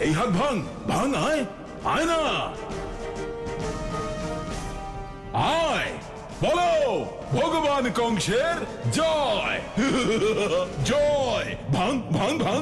এই হাত ভাঙ ভাঙ, আয় আয় না, আয়, বলো ভগবান কংসের জয়। জয়, ভাঙ ভাঙ ভাঙ।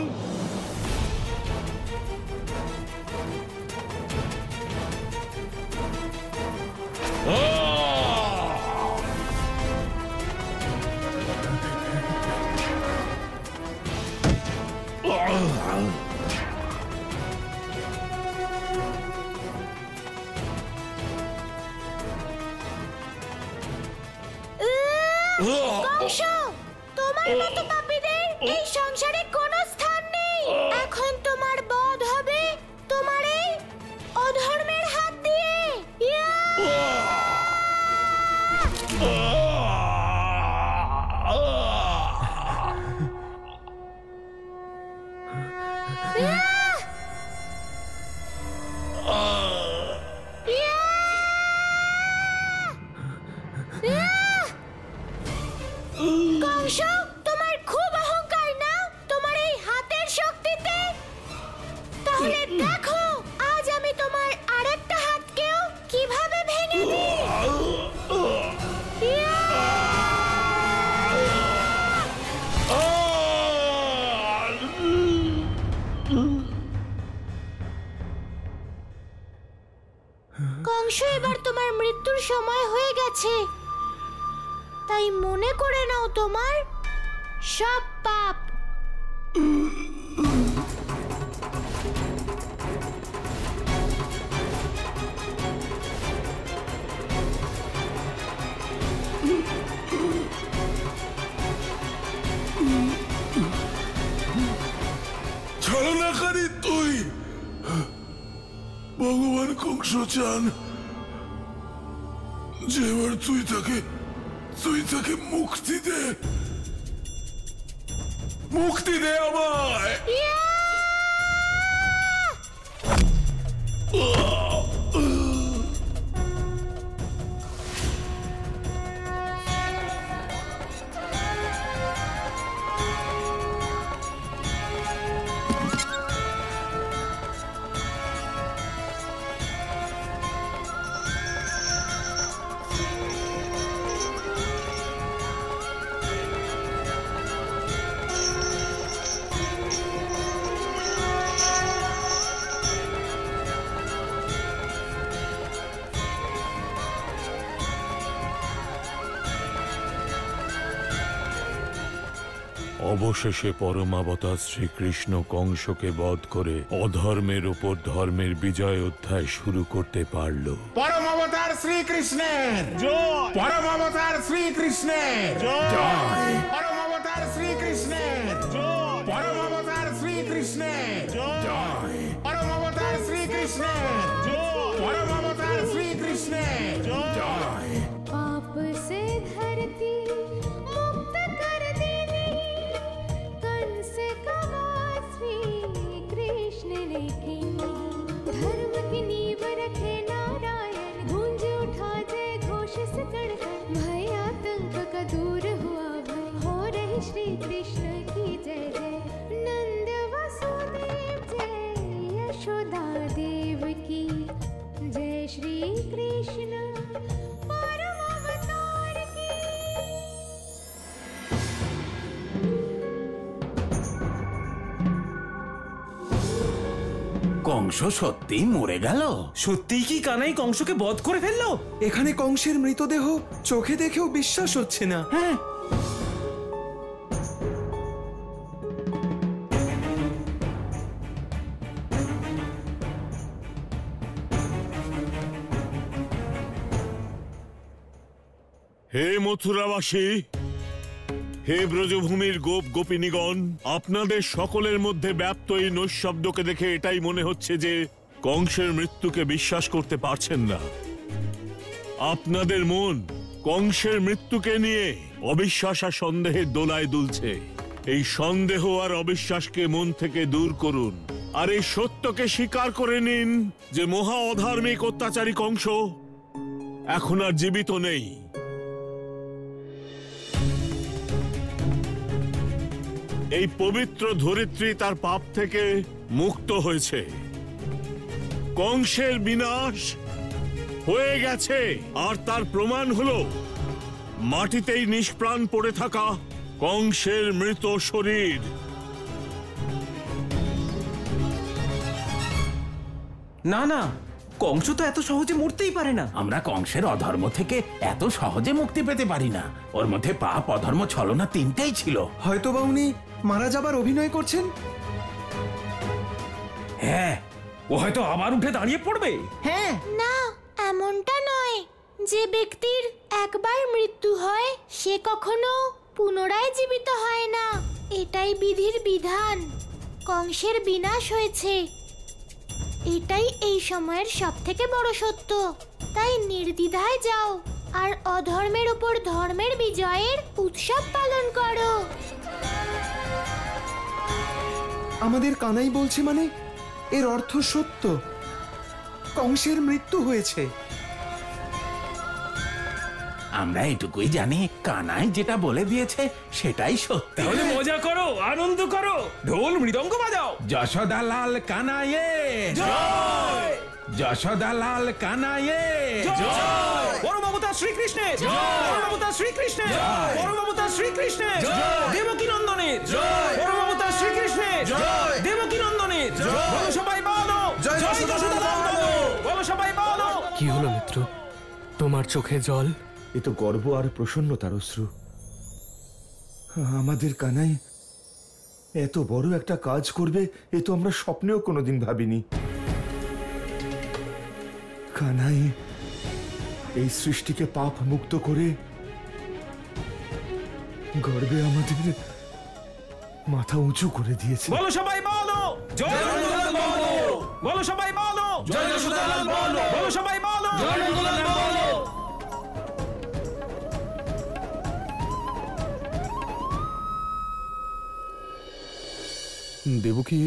কংস, তোমার মতো পাপীদের এই সংসারে কোনো স্থান নেই। এখন তোমার বধ হবে তোমার এই অধর্মের হাত দিয়ে। কংস, তোমার খুব অহংকার না তোমার এই হাতের শক্তিতে? তাহলে দেখো আজ আমি তোমার আরেকটা হাতকেও কিভাবে ভেঙে দিই। কংস, এবার তোমার মৃত্যুর সময় হয়ে গেছে, তাই মনে করে নাও তোমার সব পাপ। ছলনাকারী তুই, ভগবান কংস চান যে এবার তুই তাকে মুক্তি দে, মুক্তি দে আমায়। অবশেষে পরমাবতার শ্রীকৃষ্ণ কংসকে বধ করে অধর্মের উপর ধর্মের বিজয় অধ্যায় শুরু করতে পারল। পরমাবতার শ্রীকৃষ্ণের জয়, পরমাবতার শ্রীকৃষ্ণের জয়, পরমাবতার শ্রীকৃষ্ণের জয়, পরমাবতার শ্রীকৃষ্ণের জয়, পরমাবতার শ্রীকৃষ্ণের জয়, পরমাবতার শ্রীকৃষ্ণের জয়। पाप से धरती मुक्त कर देने कंस का वास श्री कृष्ण ने की। धर्म की नींव रखे नारायण, गूंज उठा जय घोष से कड़कड़। भय आतंक का दूर हुआ भय, हो रही श्री कृष्ण की जय जय। नंद वसुदेव जय, यशोदा देव की जय। श्री कृष्ण কংস সত্যিই মরে গেল? সত্যিই কি কানাই কংসকে বধ করে ফেললো? এখানে কংসের মৃতদেহ চোখে দেখেও বিশ্বাস হচ্ছে না। হ্যাঁ, হে মথুরাবাসী, হে ব্রজভূমির গোপ গোপিনীগণ, আপনাদের সকলের মধ্যে ব্যাপ্ত এই নৈঃশব্দকে দেখে এটাই মনে হচ্ছে যে কংসের মৃত্যুকে বিশ্বাস করতে পারছেন না। আপনাদের মন কংসের মৃত্যুকে নিয়ে অবিশ্বাস আর সন্দেহের দোলায় দুলছে। এই সন্দেহ আর অবিশ্বাসকে মন থেকে দূর করুন, আর এই সত্যকে স্বীকার করে নিন যে মহা অধার্মিক অত্যাচারী কংস এখন আর জীবিত নেই। এই পবিত্র ধরিত্রী তার পাপ থেকে মুক্ত হয়েছে। কংসের বিনাশ হয়ে গেছে, আর তার প্রমাণ হলো মাটিতেই নিষ্প্রাণ পড়ে থাকা কংসের মৃত শরীর। না না, কংস তো এত সহজে মরতেই পারে না। আমরা কংসের অধর্ম থেকে এত সহজে মুক্তি পেতে পারি না। ওর মধ্যে পাপ, অধর্ম, ছলনা তিনটেই ছিল। হয়তো বা উনি মারা যাবার অভিনয় করছেন। হ্যাঁ, ও হয়তো আবার উঠে দাঁড়িয়ে পড়বে। হ্যাঁ, না, এমনটা নয়। যে ব্যক্তির একবার মৃত্যু হয় সে কখনো পুনরায় জীবিত হয় না। এটাই বিধির বিধান। কংসের বিনাশ হয়েছে, এটাই এই সময়ের সবথেকে বড় সত্য। তাই নির্দ্বিধায় যাও আর অধর্মের উপর ধর্মের বিজয়ের উৎসব পালন করো। আমাদের কানাই বলছে মানে এর অর্থ সত্য, কংসের মৃত্যু হয়েছে। আমরা এটুকুই জানি, কানাই যেটা বলে দিয়েছে সেটাই সত্যি। তাহলে মজা করো, আনন্দ করো, ঢোল মৃদঙ্গ বাজাও। যশোদালাল কানাইয়ে জয়! যশোদালাল কানাইয়ে জয়! পরমাবতার শ্রীকৃষ্ণের জয়! পরমাবতার শ্রীকৃষ্ণের জয়! পরমাবতার শ্রীকৃষ্ণের জয়! দেবকী নন্দনের জয়! পরমাবতার শ্রীকৃষ্ণের জয়! দেবকী নন্দনের জয়! বলো সবাই বলো জয়! যশোদালাল বলো, বলো সবাই বলো। কি হলো মিত্র, তোমার চোখে জল? এ তো গর্ব আর প্রসন্নতার অশ্রু। আমাদের কানাই এত বড় একটা কাজ করবে এ তো আমরা স্বপ্নেও কোনোদিন ভাবিনি। কানাই এই সৃষ্টিকে পাপ মুক্ত করে গর্বে আমাদের মাথা উঁচু করে দিয়েছে। বলো সবাই বলো জয়! নন্দলাল বলো, বলো সবাই বলো জয়! যশোদালাল বলো, বলো সবাই বলো জয়! নন্দলাল বলো। দেবকী,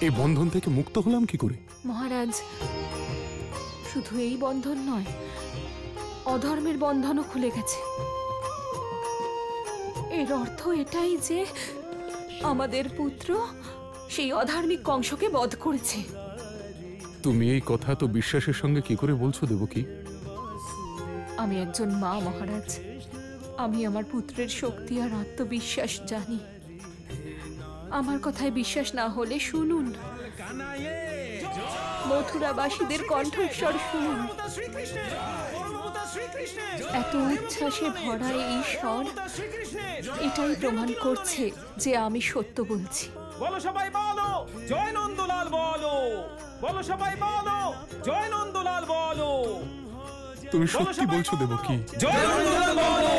এই বন্ধন থেকে মুক্ত হলাম কি করে? মহারাজ, শুধু এই বন্ধন নয়, অধর্মের বন্ধনও খুলে গেছে। এর অর্থ এটাই যে আমাদের পুত্র সেই অধার্মিক কংসকে বধ করেছে। তুমি এই কথা তো বিশ্বাসের সঙ্গে কি করে বলছো দেবকী? আমি একজন মা মহারাজ, আমি আমার পুত্রের শক্তি আর আত্মবিশ্বাস জানি। আমার কথায় বিশ্বাস না হলে শুনুন, মথুরাবাসীদের কণ্ঠস্বর শুনুন। এত উচ্ছ্বাসে ভরা এই স্বর এটাই প্রমাণ করছে যে আমি সত্য বলছি। বলো সবাই বলো জয়! নন্দলাল বলো, বলো সবাই বলো জয়! নন্দলাল বলো। তুমি সত্যি বলছো দেবকী? জয় নন্দলাল বলো,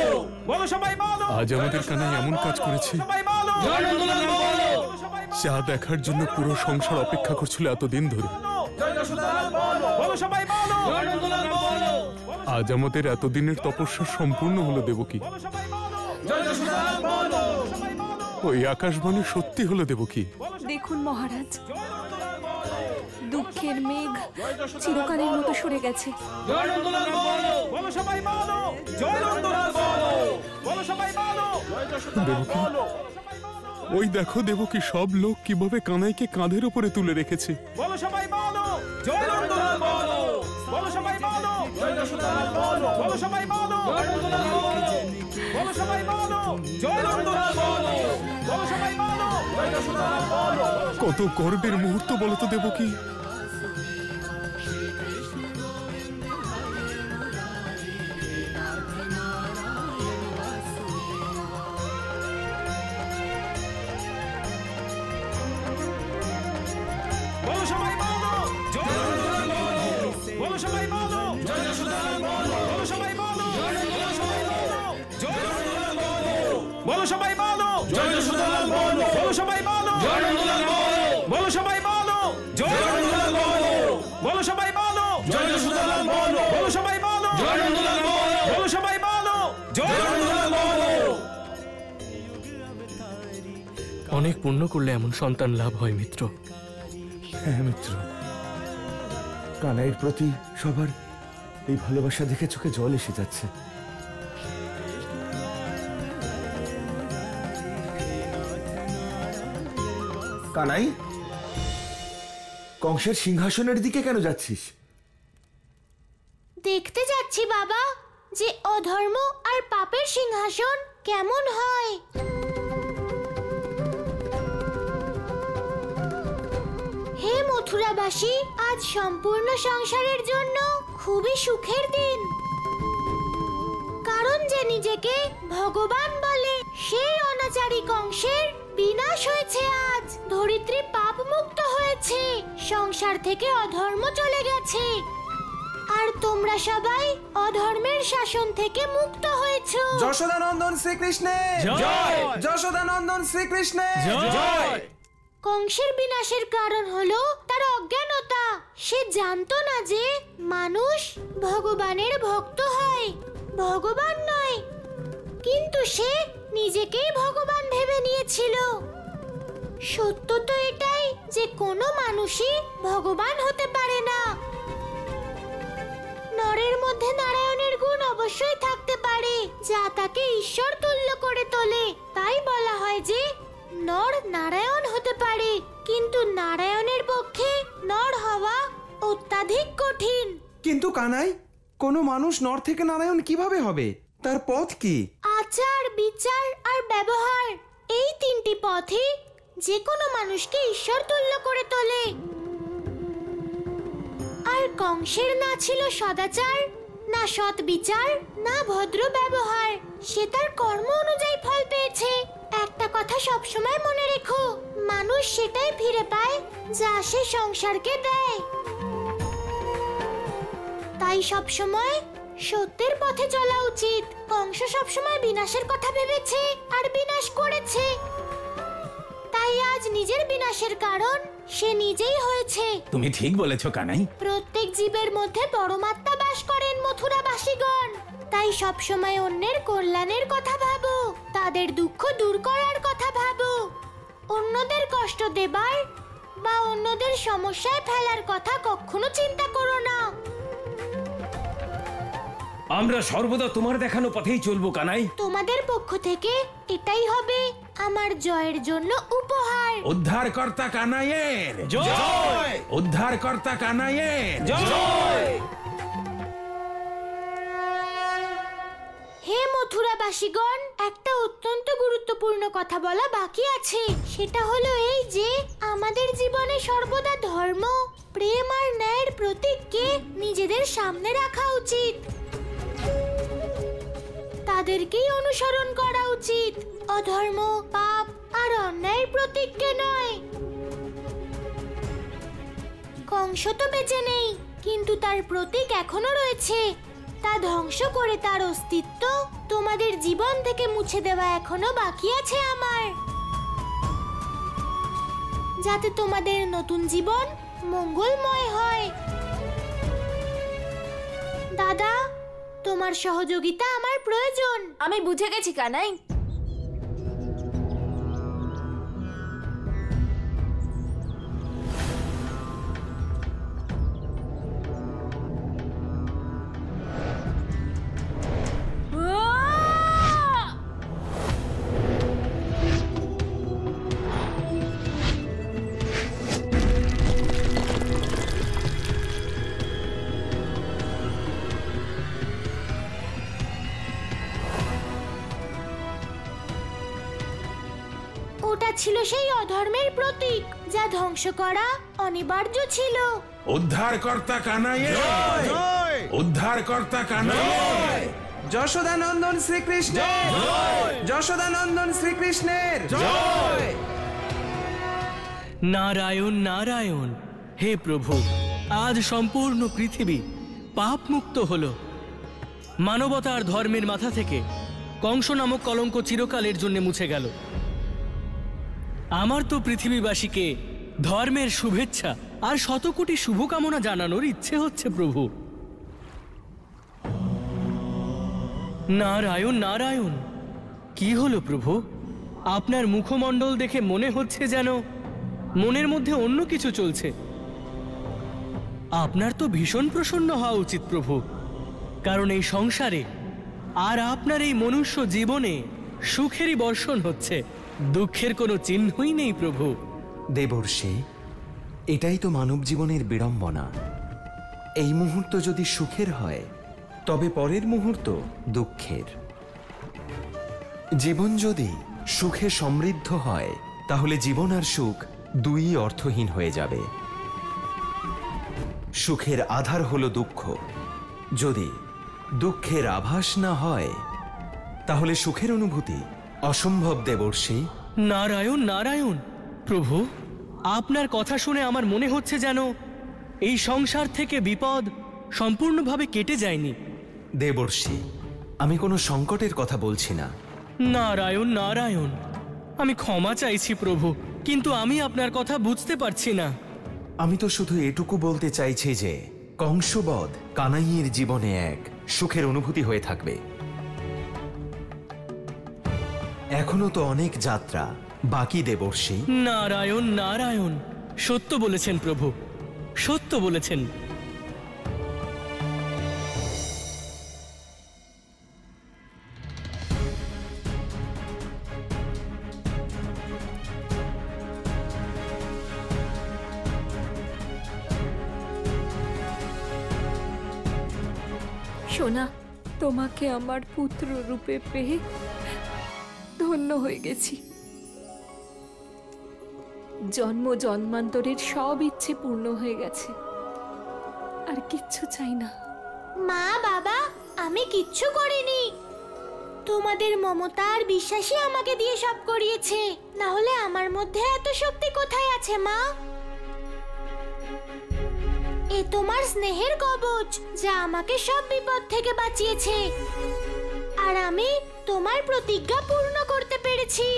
বলো সবাই বলো। আজ আমাদের কানাই এমন কাজ করেছে সবাই বলো জয়! নন্দলাল বলো, যা দেখার জন্য পুরো সংসার অপেক্ষা করছিল এতদিন ধরে। জয় যশোদালাল বলো, বলো সবাই বলো জয়! নন্দলাল বলো। আজ আমাদের এতদিনের তপস্যা সম্পূর্ণ হলো দেবকী। বলো সবাই বলো জয় যশোদালাল বলো। ওই আকাশবাণী সত্যি হলো দেবকী। দেখুন মহারাজ, দুঃখের মেঘ চিরকালের মতো সরে গেছে। জয় নন্দলাল বলো, বলো সবাই বলো জয়! নন্দলাল বলো, বলো সবাই বলো জয় যশোদালাল বলো। ওই দেখো দেবকী, সব লোক কিভাবে কানাইকে কাঁধের উপরে তুলে রেখেছে। বলো সবাই বলো জয়! নন্দলাল বলো, বলো সবাই বলো জয় যশোদালাল বলো, বলো সবাই বলো জয়! নন্দলাল বলো, বলো সবাই বলো জয়! নন্দলাল বলো, বলো সবাই বলো জয় যশোদালাল বলো। কত গর্বের মুহূর্ত বলো তো দেবকী। বলো সবাই বলো জয়! নন্দলাল বলো, বলো সবাই বলো জয় যশোদালাল বলো, বলো সবাই বলো জয়! নন্দলাল বলো, বলো সবাই বলো জয় যশোদালাল বলো, বলো সবাই বলো জয়! নন্দলাল বলো, বলো সবাই বলো জয়! নন্দলাল বলো, বলো সবাই বলো জয় যশোদালাল বলো, বলো সবাই বলো জয়! নন্দলাল বলো, বলো সবাই বলো জয়! নন্দলাল বলো। অনেক পুণ্য করলে এমন সন্তান লাভ হয় মিত্র। হ্যাঁ মিত্র, কানাইয়ের প্রতি সবার এই ভালোবাসা দেখে চোখে জল এসে যাচ্ছে। কানাই, কংসের সিংহাসনের দিকে কেন যাচ্ছিস? দেখতে যাচ্ছি বাবা যে অধর্ম আর পাপের সিংহাসন কেমন হয়। হে মথুরাবাসী, আজ সম্পূর্ণ সংসারের জন্য খুবই সুখের দিন। কারণ যে নিজেকে ভগবান বলে সেই অনাচারী কংসের বিনাশ হয়েছে। আজ ধরিত্রী পাপ মুক্ত হয়েছে, সংসার থেকে অধর্ম চলে গেছে, আর তোমরা সবাই অধর্মের শাসন থেকে মুক্ত হয়েছো। যশোদানন্দন শ্রীকৃষ্ণের জয়! যশোদানন্দন শ্রীকৃষ্ণের জয়! কংসের বিনাশের কারণ হলো তার অজ্ঞানতা। সে জানতো না যে মানুষ ভগবানের ভক্ত হয়, ভগবান নয়। কিন্তু সে নিজেকেই ভগবান ভেবে নিয়েছিল। সত্য তো এটাই যে কোনো মানুষই ভগবান হতে পারে না। নরের মধ্যে নারায়ণের গুণ অবশ্যই থাকতে পারে, যা তাকে ঈশ্বর তুল্য করে তোলে। তাই বলা হয় যে নর নারায়ণ হতে পারে, কিন্তু নারায়ণের পক্ষে নর হওয়া অত্যাধিক কঠিন। কিন্তু কানাই, কোনো মানুষ নর থেকে নারায়ণ কিভাবে হবে? তার পথ কি? আচার, বিচার আর ব্যবহার, এই তিনটি পথই যে কোনো মানুষকে ঈশ্বর তুল্য করে তোলে। আর কংসের না ছিল সদাচার, না সৎ বিচার, না ভদ্র ব্যবহার। সে তার কর্ম অনুযায়ী ফল পেয়েছে। একটা কথা সবসময় মনে রেখো, মানুষ সেটাই ফিরে পায় যা সে সংসারকে দেয়। তাই সবসময় সত্যের পথে চলা উচিত। কংস সবসময় বিনাশের কথা ভেবেছে আর বিনাশ করেছে। তাই আজ নিজের বিনাশের কারণ সে নিজেই হয়েছে। তুমি ঠিক বলেছো কানাই। প্রত্যেক জীবের মধ্যে পরমাত্মা বাস করেন মথুরাবাসীগণ। তাই সবসময় অন্যের কল্যাণের কথা ভাবো, তাদের দুঃখ দূর করার কথা ভাবো। অন্যদের কষ্ট দেবার বা অন্যদের সমস্যায় ফেলার কথা কখনো চিন্তা করো না। আমরা সর্বদা তোমার দেখানো পথেই চলবো কানাই। তোমাদের পক্ষ থেকে এটাই হবে আমার জয়ের জন্য উপহার। উদ্ধারকর্তা কানাইয়ের জয়! উদ্ধারকর্তা কানাইয়ের জয়! হে মথুরাবাসীগণ, একটা অত্যন্ত গুরুত্বপূর্ণ কথা বলা বাকি আছে। সেটা হলো এই যে আমাদের জীবনে সর্বদা ধর্ম, প্রেম আর ন্যায়ের প্রতীককে নিজেদের সামনে রাখা উচিত। তাদেরকেই অনুসরণ করা উচিত, অধর্ম, পাপ আর অন্যায়ের প্রতীককে নয়। কংস তো বেঁচে নেই, কিন্তু তার প্রতীক এখনো রয়েছে। তা ধ্বংস করে তার অস্তিত্ব তোমাদের জীবন থেকে মুছে দেওয়া এখনো বাকি আছে আমার, যাতে তোমাদের নতুন জীবন মঙ্গলময় হয়। দাদা, তোমার সহযোগিতা আমার প্রয়োজন। আমি বুঝে গেছি কানাই। ওটা ছিল সেই অধর্মের প্রতীক যা ধ্বংস করা অনিবার্য ছিল। উদ্ধারকর্তা কানাইয়ের জয়! উদ্ধারকর্তা কানাইয়ের যশোদানন্দন শ্রীকৃষ্ণের জয়! যশোদানন্দন শ্রীকৃষ্ণের জয়! নারায়ণ নারায়ণ। হে প্রভু, আজ সম্পূর্ণ পৃথিবী পাপ মুক্ত হলো। মানবতার ধর্মের মাথা থেকে কংস নামক কলঙ্ক চিরকালের জন্য মুছে গেল। আমার তো পৃথিবীবাসীকে ধর্মের শুভেচ্ছা আর শতকোটি শুভকামনা জানানোর ইচ্ছে হচ্ছে প্রভু। নারায়ণ নারায়ণ। কি হলো প্রভু? আপনার মুখমণ্ডল দেখে মনে হচ্ছে যেন মনের মধ্যে অন্য কিছু চলছে। আপনার তো ভীষণ প্রসন্ন হওয়া উচিত প্রভু, কারণ এই সংসারে আর আপনার এই মনুষ্য জীবনে সুখেরই বর্ষণ হচ্ছে, দুঃখের কোনো চিহ্নই নেই প্রভু। দেবর্ষি, এটাই তো মানব জীবনের বিড়ম্বনা। এই মুহূর্ত যদি সুখের হয় তবে পরের মুহূর্ত দুঃখের। জীবন যদি সুখে সমৃদ্ধ হয় তাহলে জীবন আর সুখ দুই অর্থহীন হয়ে যাবে। সুখের আধার হলো দুঃখ। যদি দুঃখের আভাস না হয় তাহলে সুখের অনুভূতি অসম্ভব দেবর্ষি। নারায়ণ নারায়ণ, প্রভু আপনার কথা শুনে আমার মনে হচ্ছে যেন এই সংসার থেকে বিপদ সম্পূর্ণভাবে কেটে যায়নি। দেবর্ষি, আমি কোনো সংকটের কথা বলছি না। নারায়ণ নারায়ণ, আমি ক্ষমা চাইছি প্রভু, কিন্তু আমি আপনার কথা বুঝতে পারছি না। আমি তো শুধু এটুকু বলতে চাইছি যে কংসবধ কানাইয়ের জীবনে এক সুখের অনুভূতি হয়ে থাকবে। এখনো তো অনেক যাত্রা বাকি দেবর্ষি। নারায়ণ নারায়ণ, সত্য বলেছেন প্রভু, সত্য বলেছেন। সোনা, তোমাকে আমার পুত্র রূপে পেয়ে ধন্য হয়ে গেছি। জন্ম জন্মান্তরের সব ইচ্ছে পূর্ণ হয়ে গেছে, আর কিচ্ছু চাই না। মা বাবা, আমি কিচ্ছু করিনি। তোমাদের মমতা আর বিশ্বাসই আমাকে দিয়ে সব করিয়েছে, না হলে আমার মধ্যে এত শক্তি কোথায় আছে মা? এ তোমার স্নেহের কবচ যা আমাকে সব বিপদ থেকে বাঁচিয়েছে, আর আমি তোমার প্রতিজ্ঞা পূর্ণ করতে পেরেছি।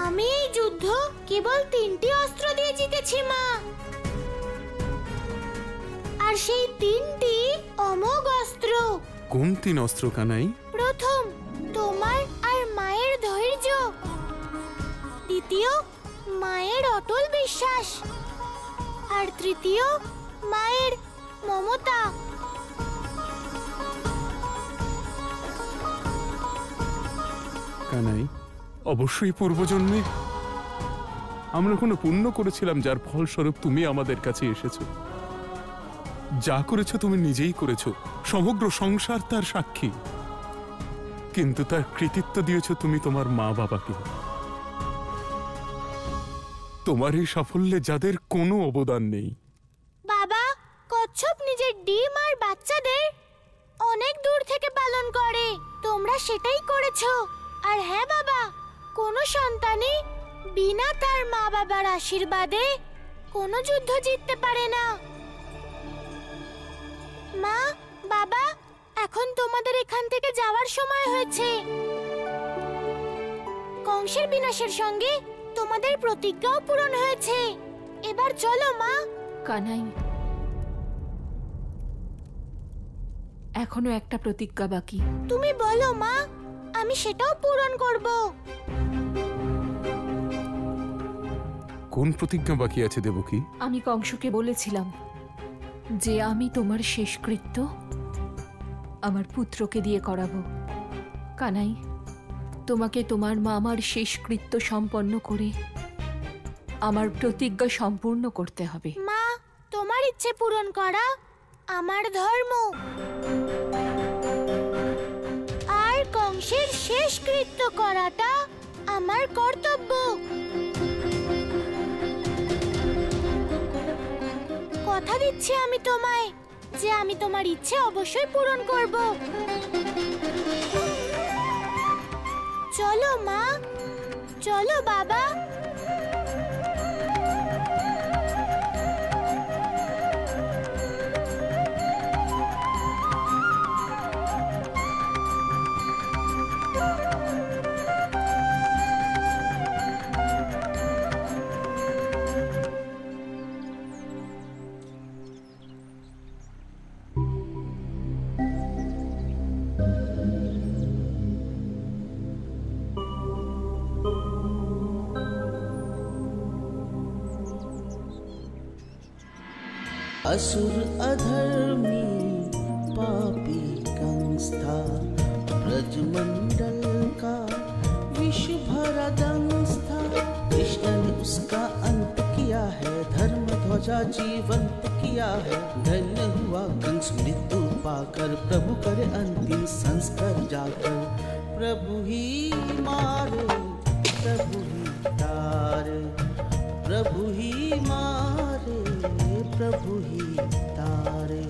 আমি এই যুদ্ধ কেবল 3টি অস্ত্র দিয়ে জিতেছি মা, আর সেই 3টি অমোঘ অস্ত্র। কোন 3 অস্ত্র কানাই? প্রথম, তোমার আর মায়ের ধৈর্য। দ্বিতীয়, মায়ের অটল বিশ্বাস। আর তৃতীয়, মায়ের মমতা। কানাই, অবশ্যই পূর্বজন্মে আমরা কোনো পুণ্য করেছিলাম যার ফলস্বরূপ তুমি আমাদের কাছে এসেছো। যা করেছো তুমি নিজেই করেছো, সমগ্র সংসার তার সাক্ষী। কিন্তু তার কৃতিত্ব দিয়েছো তুমি তোমার মা বাবাকে। তোমার এই সাফল্যে যাদের কোনো অবদান নেই। বাবা, কচ্ছপ নিজের ডিম আর বাচ্চাদের অনেক দূর থেকে পালন করে, তোমরা সেটাই করেছো। আর হ্যাঁ বাবা, কোনো সন্তানই বিনা তার মা বাবার আশীর্বাদে কোনো যুদ্ধ জিততে পারে না। মা বাবা, এখন তোমাদের এখান থেকে যাওয়ার সময় হয়েছে। কংসের বিনাশের সঙ্গে তোমাদের প্রতিজ্ঞাও পূরণ হয়েছে। এবার চলো মা। কানাই, এখনো একটা প্রতিজ্ঞা বাকি। তুমি বলো মা, আমি সেটাও পূরণ করব। কোন প্রতিজ্ঞা বাকি আছে দেবকী? আমি কংসকে বলেছিলাম যে আমি তোমার শেষকৃত্য আমার পুত্রকে দিয়ে করাবো। কানাই, তোমাকে তোমার মামার শেষকৃত্য সম্পন্ন করে আমার প্রতিজ্ঞা সম্পূর্ণ করতে হবে। মা, তোমার ইচ্ছে পূরণ করা আমার ধর্ম, আর কংসের শেষকৃত্য করাটা আমার কর্তব্য। কথা দিচ্ছি আমি তোমায় যে আমি তোমার ইচ্ছে অবশ্যই পূরণ করব। চলো মা, চলো বাবা। असुर अधर्मी पापी कंस था, ब्रजमंडल का विष भरा दंस था। ध्वजा जीवंत किया है। धन्य हुआ कंस मृत्यु पाकर, प्रभु करे अंतिम संस्कार जाकर। प्रभु ही मारे प्रभु ही तारे, प्रभु ही मारे प्रभु ही तारे।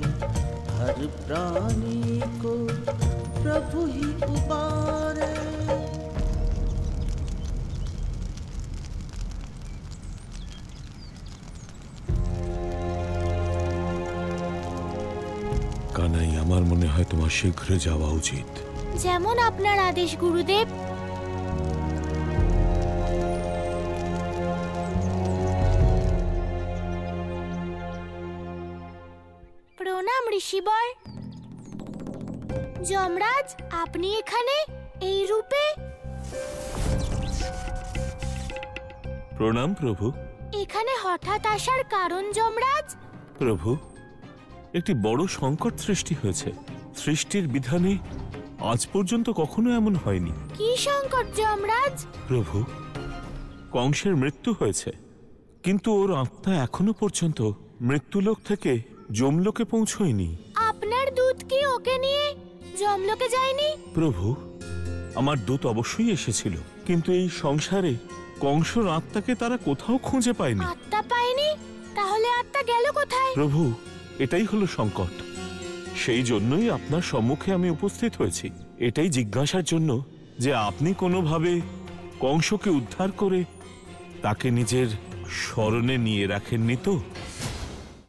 हर प्राणी को प्रभु ही उबारे। কানাই, আমার মনে হয় তোমার শীঘ্র যাওয়া উচিত। যেমন আপনার আদেশ গুরুদেব। প্রণাম ঋষিবর। যমরাজ, আপনি এখানে এই রূপে? প্রণাম প্রভু। এখানে হঠাৎ আসার কারণ যমরাজ? প্রভু, একটি বড় সংকট সৃষ্টি হয়েছে। সৃষ্টির বিধানে আজ পর্যন্ত কখনো এমন হয়নি। কি সংকট যমরাজ? প্রভু, কংসের মৃত্যু হয়েছে, কিন্তু ওর আত্মা এখনো পর্যন্ত মৃত্যুলোক থেকে যমলোকে পৌঁছয়নি। আপনার দূত কি ওকে নিয়ে যমলোকে যায়নি? প্রভু, আমার দূত অবশ্যই এসেছিল, কিন্তু এই সংসারে কংসর আত্মাকে তারা কোথাও খুঁজে পায়নি। আত্মা পায়নি? তাহলে আত্মা গেল কোথায়? প্রভু, এটাই হলো সংকট। সেই জন্যই আপনার সম্মুখে আমি উপস্থিত হয়েছি, এটাই জিজ্ঞাসার জন্য যে আপনি কোনোভাবে কংসকে উদ্ধার করে তাকে নিজের স্মরণে নিয়ে রাখেননি তো?